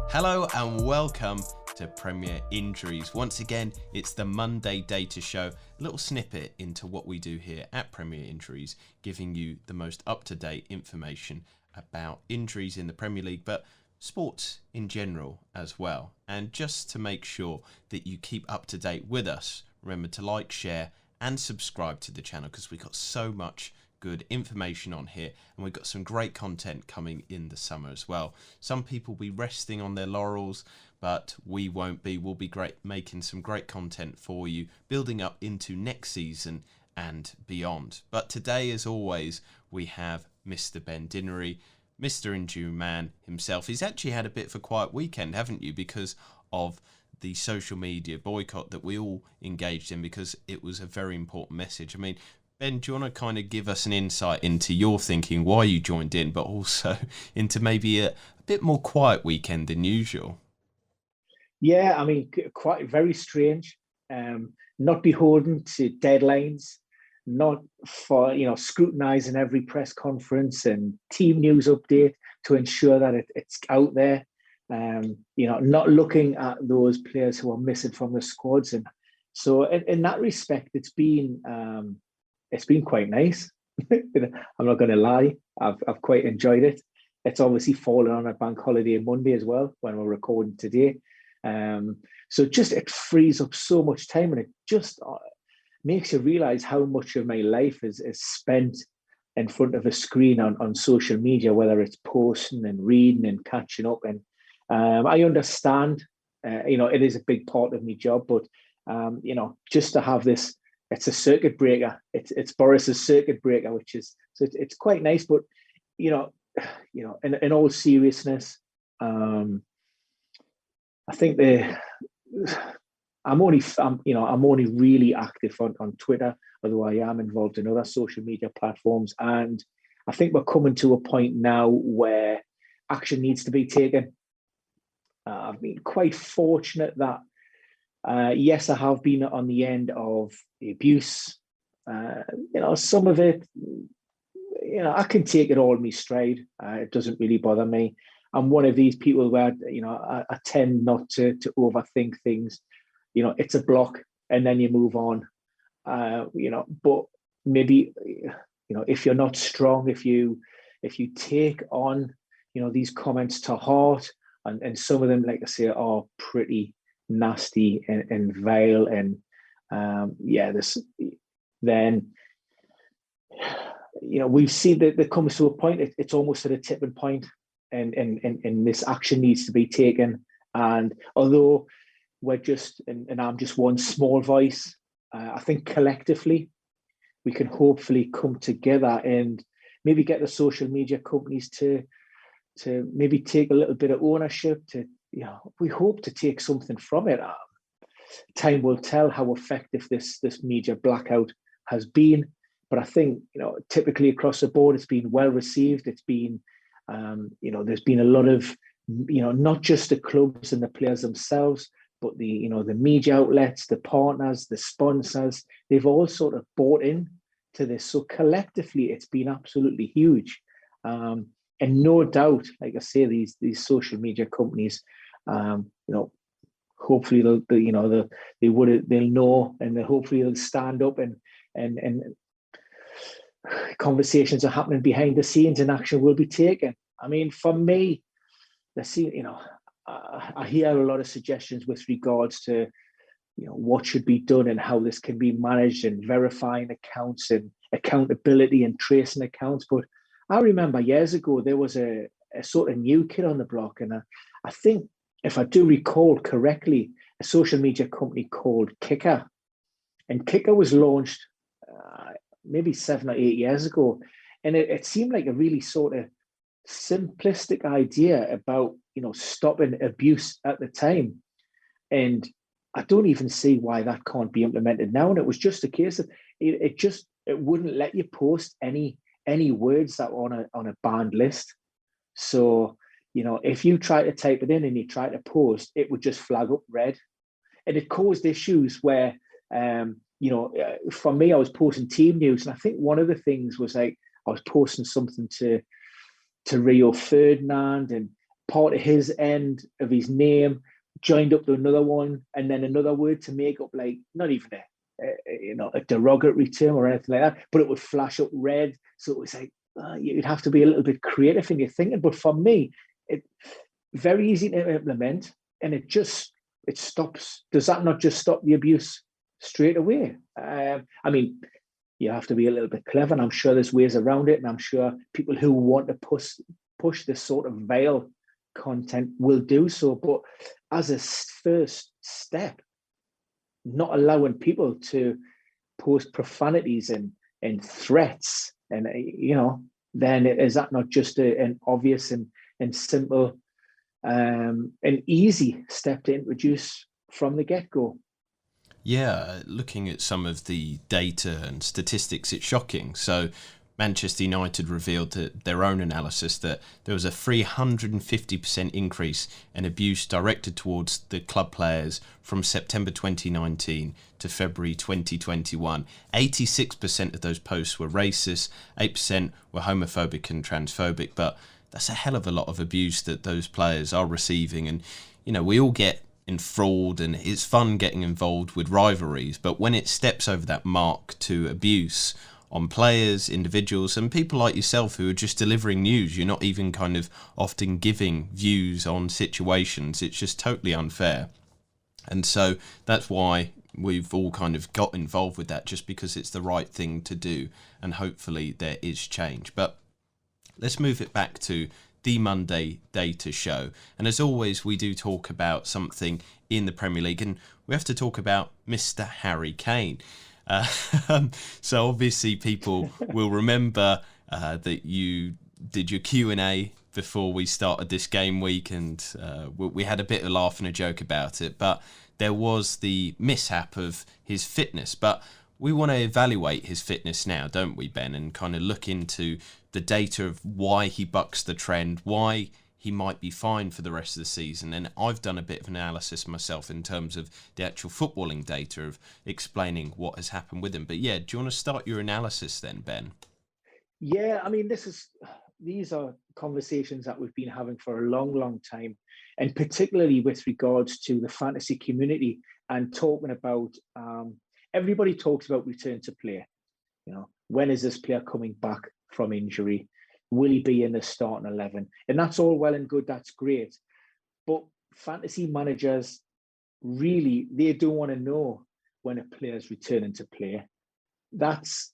Hello and welcome to Premier Injuries. Once again, it's the Monday Data Show, a little snippet into what we do here at Premier Injuries, giving you the most up-to-date information about injuries in the Premier League, but sports in general as well. And just to make sure that you keep up to date with us, remember to like, share and subscribe to the channel because we've got so much good information on here, and we've got some great content coming in the summer as well. Some people will be resting on their laurels, but we won't be. We'll be making some great content for you, building up into next season and beyond. But today, as always, we have Mr. Ben Dinnery, Mr. Injury Man himself. He's actually had a bit of a quiet weekend, haven't you, because of the social media boycott that we all engaged in, because it was a very important message. I mean, Ben, do you want to kind of give us an insight into your thinking, why you joined in, but also into maybe a bit more quiet weekend than usual? Yeah, I mean, quite very strange. Not beholden to deadlines, not for scrutinizing every press conference and team news update to ensure that it's out there. Not looking at those players who are missing from the squads, and so in that respect, it's been quite nice. I'm not going to lie. I've quite enjoyed it. It's obviously fallen on a bank holiday Monday as well when we're recording today. So just it frees up so much time, and it just makes you realize how much of my life is spent in front of a screen on social media, whether it's posting and reading and catching up. And I understand, it is a big part of my job, but just to have this. It's a circuit breaker. It's Boris's circuit breaker, which is so it's quite nice. But in all seriousness, I think I'm only really active on Twitter, although I am involved in other social media platforms. And I think we're coming to a point now where action needs to be taken. I've been quite fortunate that. Yes, I have been on the end of the abuse. Some of it, I can take it all in my stride. It doesn't really bother me. I'm one of these people where, I tend not to overthink things. It's a block and then you move on. But maybe, if you're not strong, if you take on, these comments to heart, and some of them, like I say, are pretty nasty and vile, and then we've seen that there comes to a point it's almost at a tipping point, and this action needs to be taken. And although we're just and I'm just one small voice, I think collectively we can hopefully come together and maybe get the social media companies to maybe take a little bit of ownership. We hope to take something from it. Time will tell how effective this media blackout has been, but I think typically across the board it's been well received. It's been there's been a lot of not just the clubs and the players themselves, but the media outlets, the partners, the sponsors. They've all sort of bought in to this. So collectively, it's been absolutely huge. And no doubt, like I say, these social media companies, hopefully they'll know, and hopefully they'll stand up, and conversations are happening behind the scenes, and action will be taken. I mean, for me, I hear a lot of suggestions with regards to what should be done and how this can be managed, and verifying accounts and accountability and tracing accounts. But I remember years ago there was a sort of new kid on the block, and I think, if I do recall correctly, a social media company called Kicker. And Kicker was launched maybe 7 or 8 years ago. And it seemed like a really sort of simplistic idea about, stopping abuse at the time. And I don't even see why that can't be implemented now. And it was just a case of it wouldn't let you post any words that were on a banned list. So, if you try to type it in and you try to post, it would just flag up red. And it caused issues where, for me, I was posting team news. And I think one of the things was like, I was posting something to Rio Ferdinand, and part of his end of his name joined up to another one, and then another word to make up, like not even a derogatory term or anything like that, but it would flash up red. So it was like you'd have to be a little bit creative in your thinking. But for me, it very easy to implement, and it stops. Does that not just stop the abuse straight away? I mean, you have to be a little bit clever, and I'm sure there's ways around it. And I'm sure people who want to push this sort of veil content will do so. But as a first step, not allowing people to post profanities and threats, and then is that not just an obvious and simple and easy step to introduce from the get-go? Yeah, looking at some of the data and statistics, it's shocking. So Manchester United revealed that their own analysis that there was a 350% increase in abuse directed towards the club players from September 2019 to February 2021. 86% of those posts were racist, 8% were homophobic and transphobic, but that's a hell of a lot of abuse that those players are receiving. And, we all get enthralled and it's fun getting involved with rivalries, but when it steps over that mark to abuse on players, individuals, and people like yourself who are just delivering news, you're not even kind of often giving views on situations, it's just totally unfair. And so that's why we've all kind of got involved with that, just because it's the right thing to do, and hopefully there is change. But let's move it back to the Monday Data Show. And as always, we do talk about something in the Premier League, and we have to talk about Mr. Harry Kane. So obviously people will remember that you did your Q&A before we started this game week, and we had a bit of a laugh and a joke about it, but there was the mishap of his fitness. But we want to evaluate his fitness now, don't we, Ben, and kind of look into the data of why he bucks the trend, why he might be fine for the rest of the season. And I've done a bit of analysis myself in terms of the actual footballing data of explaining what has happened with him. But yeah, do you want to start your analysis then, Ben? Yeah, I mean, these are conversations that we've been having for a long, long time, and particularly with regards to the fantasy community and talking about everybody talks about return to play. When is this player coming back from injury? Will he be in the starting 11? And that's all well and good. That's great. But fantasy managers, really, they don't want to know when a player's returning to play. That's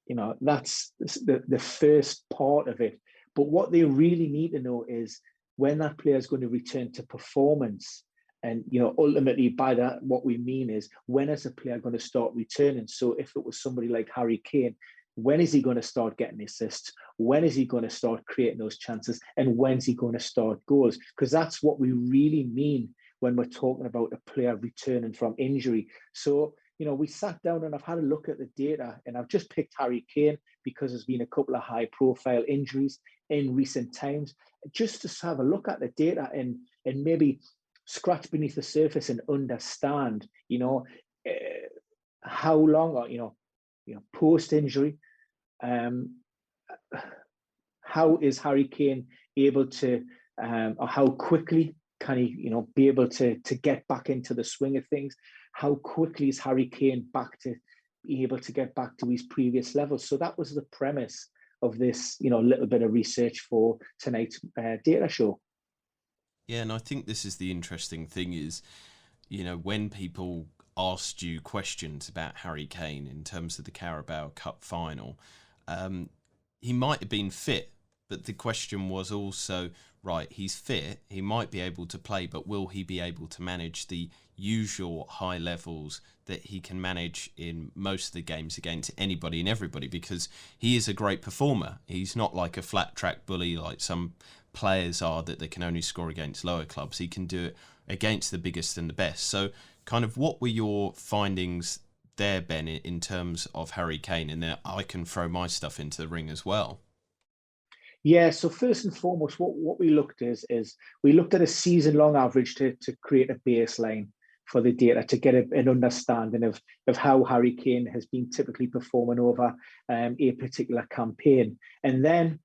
the first part of it. But what they really need to know is when that player is going to return to performance. And, ultimately by that, what we mean is, when is a player going to start returning? So if it was somebody like Harry Kane, when is he going to start getting assists? When is he going to start creating those chances? And when's he going to start goals? Because that's what we really mean when we're talking about a player returning from injury. So, we sat down and I've had a look at the data, and I've just picked Harry Kane because there's been a couple of high profile injuries in recent times, just to have a look at the data and maybe scratch beneath the surface and understand, how long, or, post injury, how is Harry Kane able to, or how quickly can he, be able to get back into the swing of things? How quickly is Harry Kane be able to get back to his previous levels? So that was the premise of this, little bit of research for tonight's data show. Yeah, and I think this is the interesting thing is, when people asked you questions about Harry Kane in terms of the Carabao Cup final, he might have been fit, but the question was also, right, he's fit, he might be able to play, but will he be able to manage the usual high levels that he can manage in most of the games against anybody and everybody? Because he is a great performer. He's not like a flat track bully like some players are that they can only score against lower clubs. He can do it against the biggest and the best. So kind of what were your findings there, Ben, in terms of Harry Kane? And then I can throw my stuff into the ring as well. Yeah, so first and foremost, what we looked is we looked at a season-long average to create a baseline. for the data to get an understanding of how Harry Kane has been typically performing over a particular campaign. And then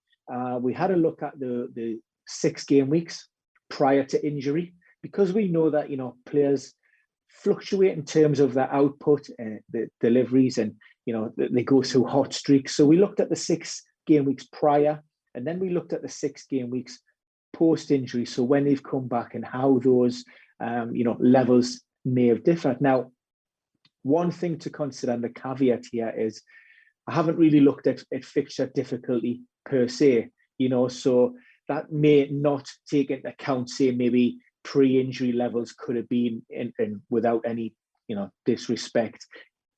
we had a look at the 6 game weeks prior to injury, because we know that, players fluctuate in terms of their output, the deliveries, and, they go through hot streaks. So we looked at the 6 game weeks prior, and then we looked at the 6 game weeks post-injury. So when they've come back and how those, levels may have differed. Now, one thing to consider, and the caveat here is, I haven't really looked at fixture difficulty per se, so that may not take into account, say, maybe pre-injury levels could have been, in without any, disrespect,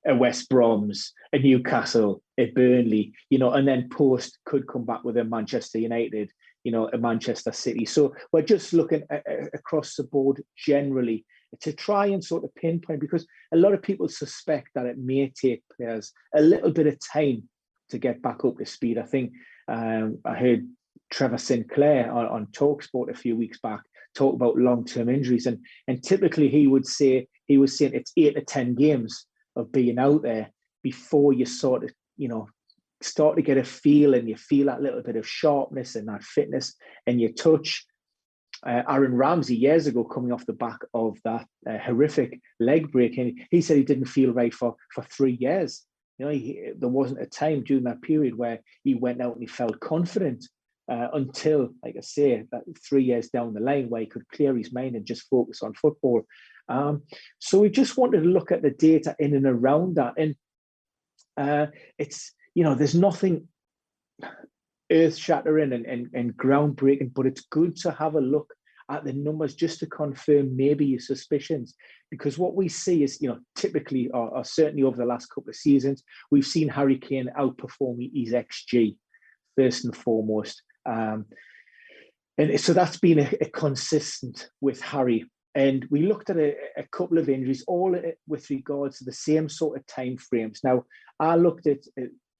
a West Brom's, a Newcastle, a Burnley, and then post could come back with a Manchester United, a Manchester City. So we're just looking across the board generally to try and sort of pinpoint, because a lot of people suspect that it may take players a little bit of time to get back up to speed. I think I heard Trevor Sinclair on TalkSport a few weeks back talk about long-term injuries, and typically he was saying it's 8 to 10 games of being out there before you sort of, start to get a feel, and you feel that little bit of sharpness and that fitness and your touch. Aaron Ramsey, years ago, coming off the back of that horrific leg break, and he said he didn't feel right for 3 years. There wasn't a time during that period where he went out and he felt confident until, like I say, that 3 years down the line where he could clear his mind and just focus on football. So we just wanted to look at the data in and around that. And it's, there's nothing earth-shattering and groundbreaking, but it's good to have a look at the numbers just to confirm maybe your suspicions, because what we see is, typically, or certainly over the last couple of seasons, we've seen Harry Kane outperform his XG first and foremost, and so that's been a consistent with Harry. And we looked at a couple of injuries, all with regards to the same sort of time frames. Now, I looked at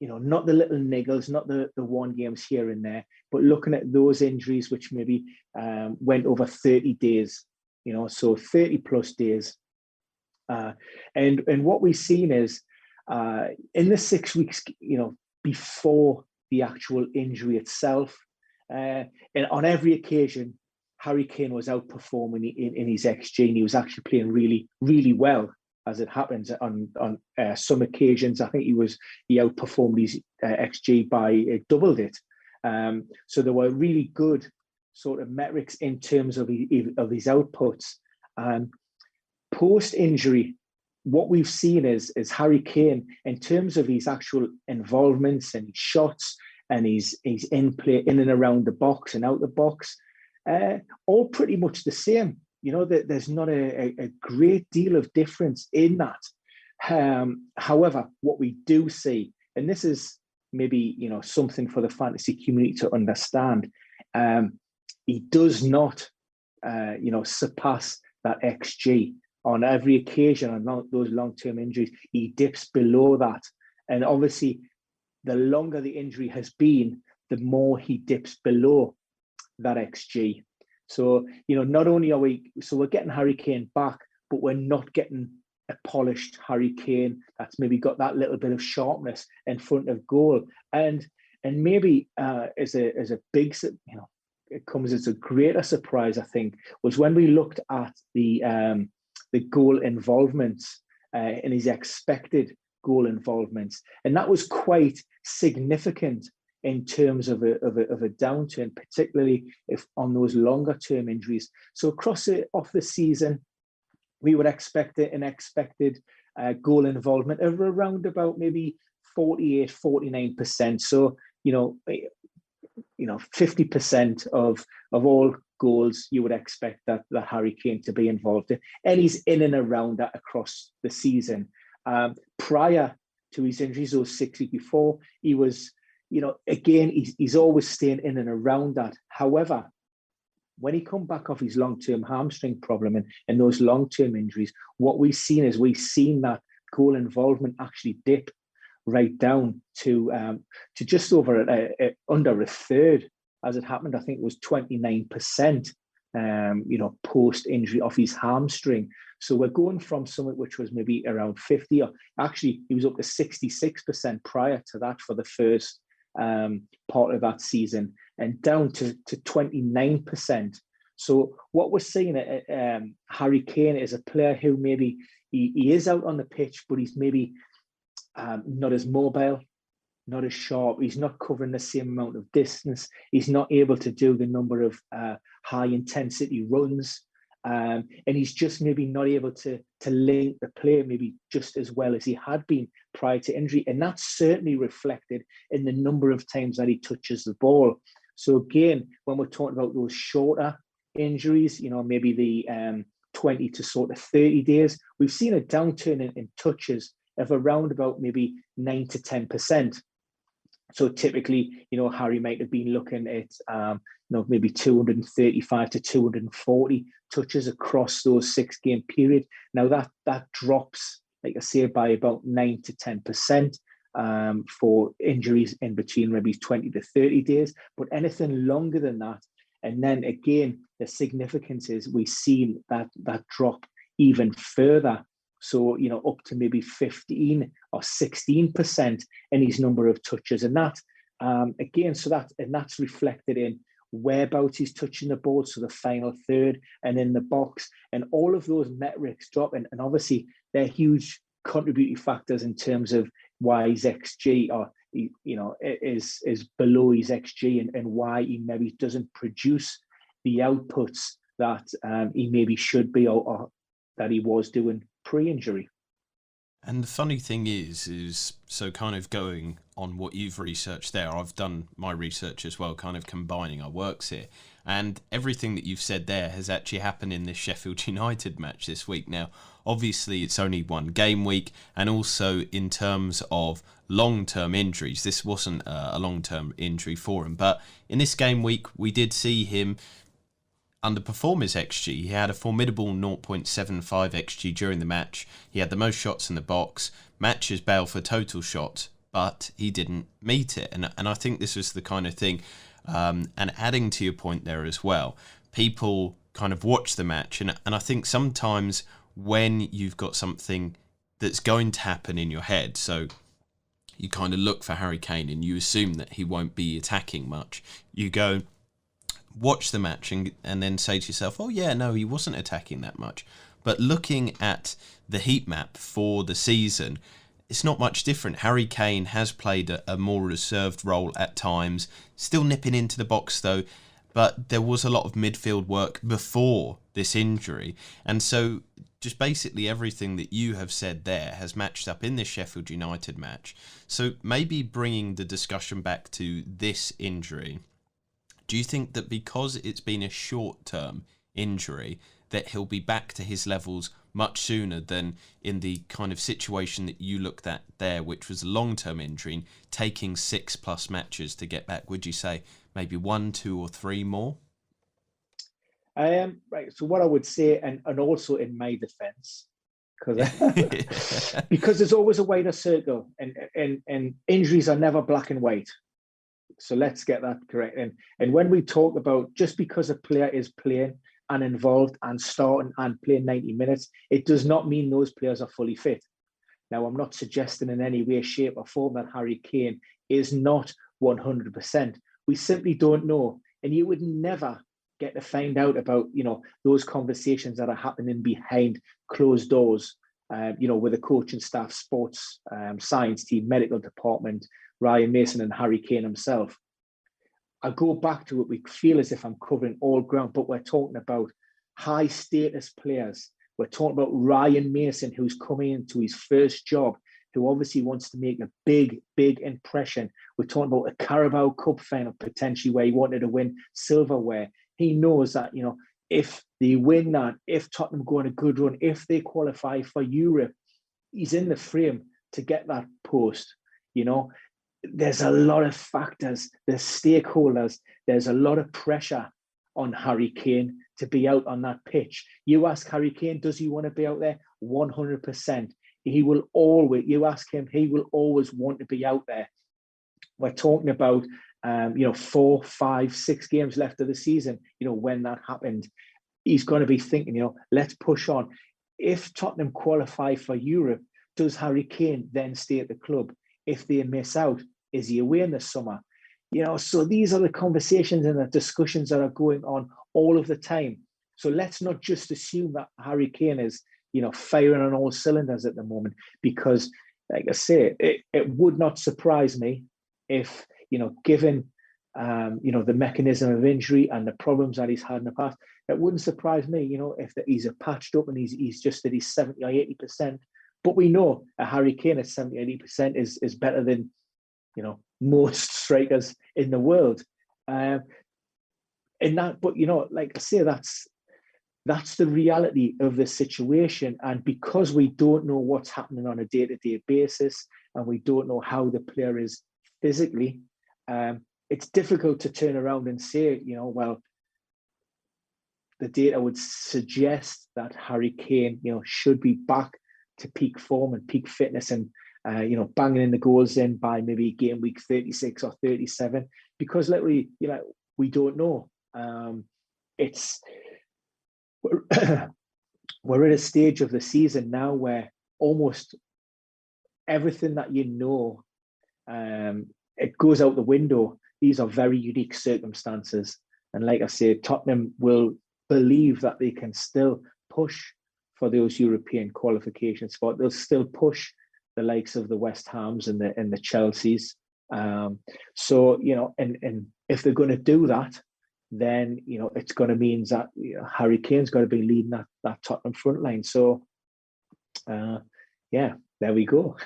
not the little niggles, not the 1 games here and there, but looking at those injuries which maybe went over 30 days, so 30 plus days. And what we've seen is in the 6 weeks, before the actual injury itself, and on every occasion, Harry Kane was outperforming in his XG, and he was actually playing really, really well. As it happens, on some occasions, I think he outperformed his XG by doubled it. So there were really good sort of metrics in terms of his outputs. Post injury, what we've seen is Harry Kane, in terms of his actual involvements and his shots and his in play in and around the box and out the box, all pretty much the same. That there's not a great deal of difference in that. However, what we do see, and this is maybe something for the fantasy community to understand, he does not surpass that XG on every occasion. On those long-term injuries, he dips below that, and obviously, the longer the injury has been, the more he dips below that XG. So, not only we're getting Harry Kane back, but we're not getting a polished Harry Kane that's maybe got that little bit of sharpness in front of goal. And maybe as a big, it comes as a greater surprise, I think, was when we looked at the goal involvements in his expected goal involvements, and that was quite significant in terms of a downturn, particularly if on those longer term injuries. So across off the season, we would expect an expected goal involvement of around about maybe 48, 49%. So 50% of all goals you would expect that Harry Kane to be involved in, and he's in and around that across the season. Prior to his injuries, those 6 weeks before, he was, again, he's always staying in and around that. However, when he come back off his long-term hamstring problem and those long-term injuries, what we've seen that goal involvement actually dip right down to just over under a third. As it happened, I think it was 29%. post-injury off his hamstring. So we're going from something which was maybe around 50, or actually he was up to 66% prior to that for the first part of that season, and down to 29%. So what we're seeing at Harry Kane is a player who maybe he is out on the pitch, but he's maybe not as mobile, not as sharp. He's not covering the same amount of distance. He's not able to do the number of high intensity runs. And he's just maybe not able to link the play maybe just as well as he had been prior to injury. And that's certainly reflected in the number of times that he touches the ball. So again, when we're talking about those shorter injuries, maybe the 20 to sort of 30 days, we've seen a downturn in touches of around about maybe 9 to 10%. So typically, Harry might have been looking at, maybe 235 to 240 touches across those 6-game period. Now that drops, like I say, by about 9 to 10% for injuries in between maybe 20 to 30 days. But anything longer than that, and then again, the significance is we've seen that drop even further. So, up to maybe 15 or 16% in his number of touches. And that, again, that's reflected in whereabouts he's touching the ball, so the final third and in the box. And all of those metrics drop. And obviously, they're huge contributing factors in terms of why his XG is below his XG, and why he maybe doesn't produce the outputs that he maybe should be, or that he was doing pre-injury. And the funny thing is so kind of going on what you've researched there, I've done my research as well, kind of combining our works here. And everything that you've said there has actually happened in this Sheffield United match this week. Now, obviously, it's only one game week, and also in terms of long-term injuries, this wasn't a long-term injury for him. But in this game week, we did see him underperform his XG. He had a formidable 0.75 XG during the match. He had the most shots in the box, matches bail for total shots, but he didn't meet it. And I think this was the kind of thing, and adding to your point there as well, people kind of watch the match, and I think sometimes when you've got something that's going to happen in your head, so you kind of look for Harry Kane and you assume that he won't be attacking much, you go watch the match and then say to yourself, oh yeah, no, he wasn't attacking that much. But looking at the heat map for the season, it's not much different. Harry Kane has played a more reserved role at times, still nipping into the box though, but there was a lot of midfield work before this injury. And so just basically everything that you have said there has matched up in this Sheffield United match. So maybe bringing the discussion back to this injury, do you think that because it's been a short-term injury, that he'll be back to his levels much sooner than in the kind of situation that you looked at there, which was a long-term injury, and taking 6+ matches to get back? Would you say maybe 1, 2 or 3 more? Right. So what I would say, and also in my defence, because there's always a wider circle, and injuries are never black and white. So let's get that correct. And when we talk about just because a player is playing and involved and starting and playing 90 minutes, it does not mean those players are fully fit. Now, I'm not suggesting in any way, shape or form that Harry Kane is not 100%. We simply don't know. And you would never get to find out about, those conversations that are happening behind closed doors, with the coaching staff, sports, science team, medical department, Ryan Mason and Harry Kane himself. I go back to it. We feel as if I'm covering all ground, but we're talking about high status players. We're talking about Ryan Mason, who's coming into his first job, who obviously wants to make a big, big impression. We're talking about a Carabao Cup final potentially where he wanted to win silverware. He knows that, if they win that, if Tottenham go on a good run, if they qualify for Europe, he's in the frame to get that post. There's a lot of factors, there's stakeholders, there's a lot of pressure on Harry Kane to be out on that pitch. You ask Harry Kane, does he want to be out there? 100%. He will always, you ask him, he will always want to be out there. We're talking about 4, 5, 6 games left of the season, when that happened, he's going to be thinking, let's push on. If Tottenham qualify for Europe, does Harry Kane then stay at the club? If they miss out, is he away in the summer? So these are the conversations and the discussions that are going on all of the time. So let's not just assume that Harry Kane is, firing on all cylinders at the moment, because, like I say, it would not surprise me if, given, the mechanism of injury and the problems that he's had in the past, it wouldn't surprise me, if he's patched up and he's just at his 70 or 80%. But we know a Harry Kane at 70 or 80% is better than, most strikers in the world. But like I say, that's the reality of the situation. And because we don't know what's happening on a day-to-day basis, and we don't know how the player is physically, it's difficult to turn around and say, well, the data would suggest that Harry Kane, should be back to peak form and peak fitness, and banging in the goals in by maybe game week 36 or 37, because literally, we don't know. We're at a stage of the season now where almost everything that it goes out the window. These are very unique circumstances, and like I say, Tottenham will believe that they can still push for those European qualification spots. They'll still push the likes of the West Hams and the Chelseas. So and if they're going to do that, then it's going to mean that Harry Kane's got to be leading that Tottenham front line. So there we go.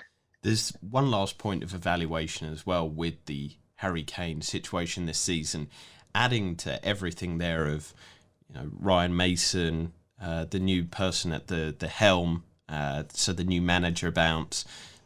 There's one last point of evaluation as well with the Harry Kane situation this season, adding to everything there of Ryan Mason, the new person at the helm, so the new manager about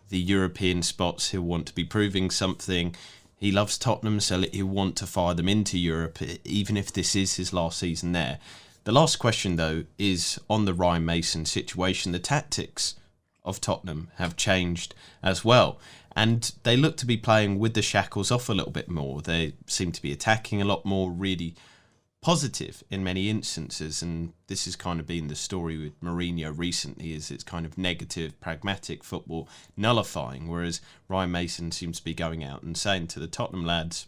the European spots. He'll want to be proving something. He loves Tottenham, so he'll want to fire them into Europe, even if this is his last season there. The last question, though, is on the Ryan Mason situation. The tactics of Tottenham have changed as well, and they look to be playing with the shackles off a little bit more. They seem to be attacking a lot more, really positive in many instances, and this has kind of been the story with Mourinho recently, is it's kind of negative, pragmatic football nullifying, whereas Ryan Mason seems to be going out and saying to the Tottenham lads,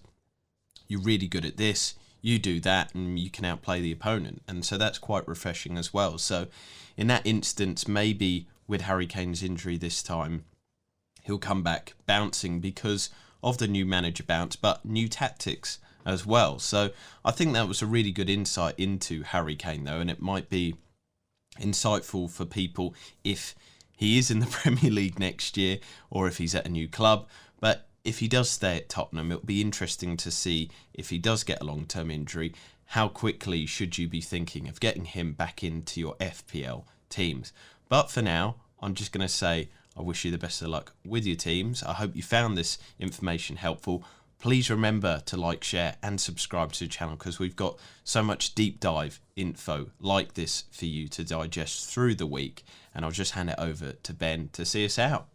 you're really good at this, you do that, and you can outplay the opponent. And so that's quite refreshing as well. So in that instance, maybe with Harry Kane's injury this time, he'll come back bouncing because of the new manager bounce, but new tactics as well. So I think that was a really good insight into Harry Kane, though, and it might be insightful for people if he is in the Premier League next year or if he's at a new club. But if he does stay at Tottenham, it'll be interesting to see if he does get a long-term injury, how quickly should you be thinking of getting him back into your FPL teams. But for now, I'm just going to say I wish you the best of luck with your teams. I hope you found this information helpful. Please remember to like, share and subscribe to the channel, because we've got so much deep dive info like this for you to digest through the week. And I'll just hand it over to Ben to see us out.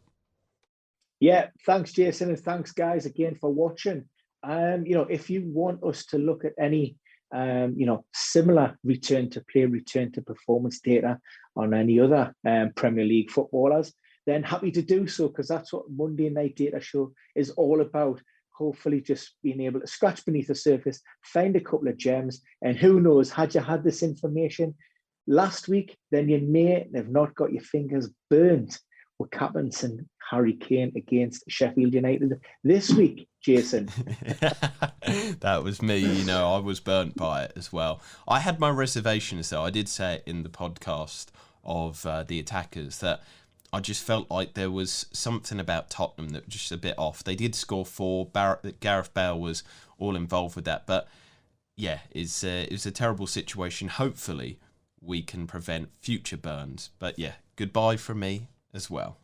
Yeah, thanks, Jason, and thanks, guys, again for watching. If you want us to look at any similar return to play, return to performance data on any other Premier League footballers, then happy to do so, because that's what Monday Night Data Show is all about. Hopefully just being able to scratch beneath the surface, find a couple of gems, and who knows, had you had this information last week, then you may have not got your fingers burnt with captains and Harry Kane against Sheffield United this week, Jason. That was me, I was burnt by it as well. I had my reservations, though. I did say it in the podcast of the attackers that I just felt like there was something about Tottenham that was just a bit off. They did score 4. Gareth Bale was all involved with that. But yeah, it's a terrible situation. Hopefully we can prevent future burns. But yeah, goodbye from me as well.